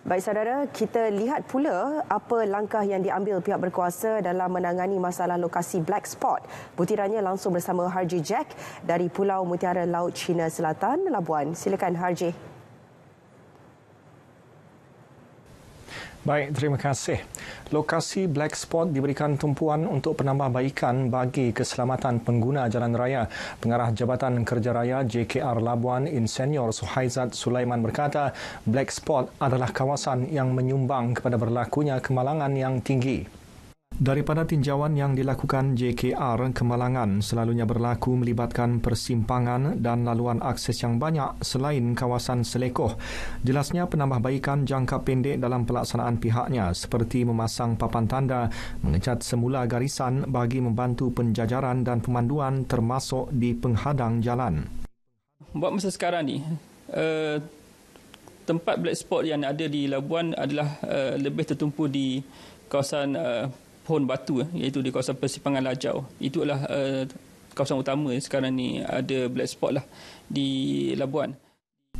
Baik saudara, kita lihat pula apa langkah yang diambil pihak berkuasa dalam menangani masalah lokasi black spot. Butirannya langsung bersama Harji Jack dari Pulau Mutiara Laut Cina Selatan, Labuan. Silakan Harji. Baik, terima kasih. Lokasi black spot diberikan tumpuan untuk penambahbaikan bagi keselamatan pengguna jalan raya. Pengarah Jabatan Kerja Raya JKR Labuan Insinyur Suhaizat Sulaiman berkata, black spot adalah kawasan yang menyumbang kepada berlakunya kemalangan yang tinggi. Daripada tinjauan yang dilakukan JKR, kemalangan selalunya berlaku melibatkan persimpangan dan laluan akses yang banyak selain kawasan selekoh. Jelasnya penambahbaikan jangka pendek dalam pelaksanaan pihaknya seperti memasang papan tanda, mengecat semula garisan bagi membantu penjajaran dan pemanduan termasuk di penghadang jalan. Buat masa sekarang ni, tempat black spot yang ada di Labuan adalah lebih tertumpu di kawasan pohon batu, iaitu di kawasan persimpangan Lajau. Itulah kawasan utama sekarang ni ada black spot lah di Labuan.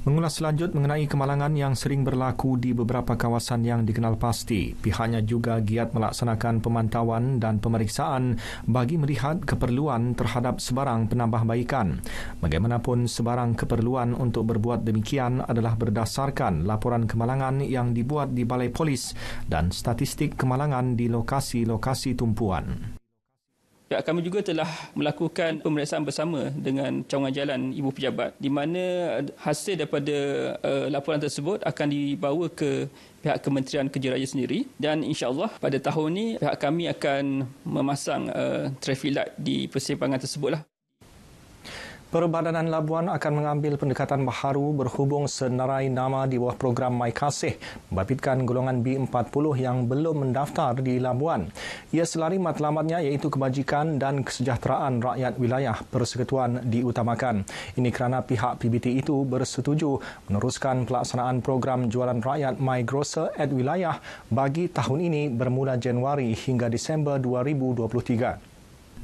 Mengulas lanjut mengenai kemalangan yang sering berlaku di beberapa kawasan yang dikenal pasti, pihaknya juga giat melaksanakan pemantauan dan pemeriksaan bagi melihat keperluan terhadap sebarang penambahbaikan. Bagaimanapun, sebarang keperluan untuk berbuat demikian adalah berdasarkan laporan kemalangan yang dibuat di Balai Polis dan statistik kemalangan di lokasi-lokasi tumpuan. Pihak kami juga telah melakukan pemeriksaan bersama dengan cawangan jalan Ibu Pejabat, di mana hasil daripada laporan tersebut akan dibawa ke pihak Kementerian Kerja Raya sendiri, dan insya-Allah pada tahun ini pihak kami akan memasang traffic light di persimpangan tersebutlah. Perbadanan Labuan akan mengambil pendekatan baharu berhubung senarai nama di bawah program My Kasih membabitkan golongan B40 yang belum mendaftar di Labuan. Ia selari matlamatnya iaitu kebajikan dan kesejahteraan rakyat wilayah persekutuan diutamakan. Ini kerana pihak PBT itu bersetuju meneruskan pelaksanaan program jualan rakyat My Grocer at Wilayah bagi tahun ini bermula Januari hingga Disember 2023.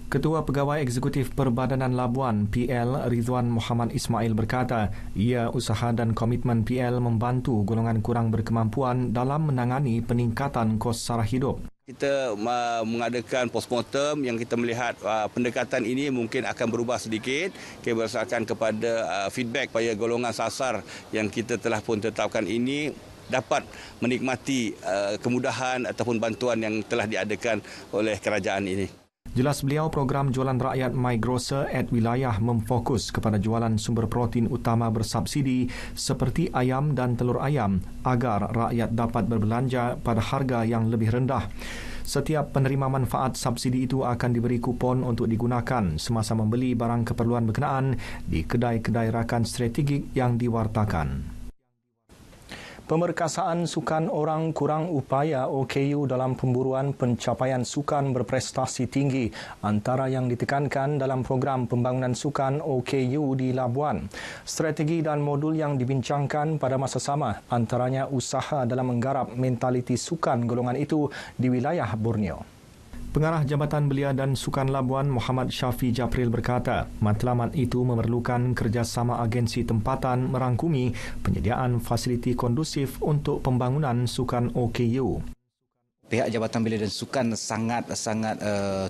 Ketua Pegawai Eksekutif Perbadanan Labuan PL Ridwan Muhammad Ismail berkata, ia usaha dan komitmen PL membantu golongan kurang berkemampuan dalam menangani peningkatan kos sara hidup. Kita mengadakan postmortem yang kita melihat pendekatan ini mungkin akan berubah sedikit berdasarkan kepada feedback supaya golongan sasar yang kita telah pun tetapkan ini dapat menikmati kemudahan ataupun bantuan yang telah diadakan oleh kerajaan ini. Jelas beliau, program jualan rakyat My Grocer at Wilayah memfokus kepada jualan sumber protein utama bersubsidi seperti ayam dan telur ayam agar rakyat dapat berbelanja pada harga yang lebih rendah. Setiap penerima manfaat subsidi itu akan diberi kupon untuk digunakan semasa membeli barang keperluan berkenaan di kedai-kedai rakan strategik yang diwartakan. Pemerkasaan Sukan Orang Kurang Upaya OKU dalam pemburuan pencapaian sukan berprestasi tinggi antara yang ditekankan dalam program pembangunan sukan OKU di Labuan. Strategi dan modul yang dibincangkan pada masa sama antaranya usaha dalam menggarap mentaliti sukan golongan itu di wilayah Borneo. Pengarah Jabatan Belia dan Sukan Labuan Muhammad Syafi Japril berkata, matlamat itu memerlukan kerjasama agensi tempatan merangkumi penyediaan fasiliti kondusif untuk pembangunan sukan OKU. Pihak Jabatan Belia dan Sukan sangat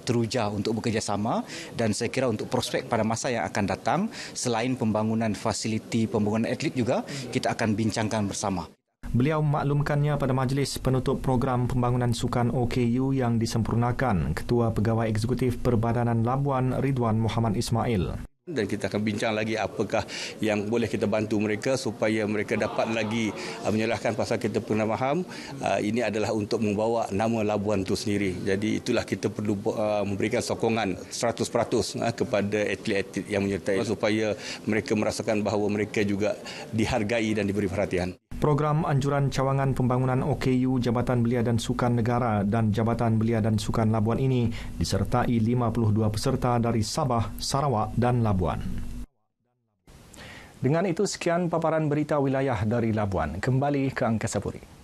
teruja untuk bekerjasama dan saya kira untuk prospek pada masa yang akan datang, selain pembangunan fasiliti pembangunan atlet juga, kita akan bincangkan bersama. Beliau memaklumkannya pada majlis penutup program pembangunan sukan OKU yang disempurnakan Ketua Pegawai Eksekutif Perbadanan Labuan Ridwan Muhammad Ismail. Dan kita akan bincang lagi apakah yang boleh kita bantu mereka supaya mereka dapat lagi menyerahkan pasal kita pernah faham. Ini adalah untuk membawa nama Labuan itu sendiri. Jadi itulah kita perlu memberikan sokongan 100% kepada atlet-atlet yang menyertai supaya mereka merasakan bahawa mereka juga dihargai dan diberi perhatian. Program anjuran cawangan pembangunan OKU Jabatan Belia dan Sukan Negara dan Jabatan Belia dan Sukan Labuan ini disertai 52 peserta dari Sabah, Sarawak dan Labuan. Dengan itu sekian paparan berita wilayah dari Labuan. Kembali ke Angkasa Puri.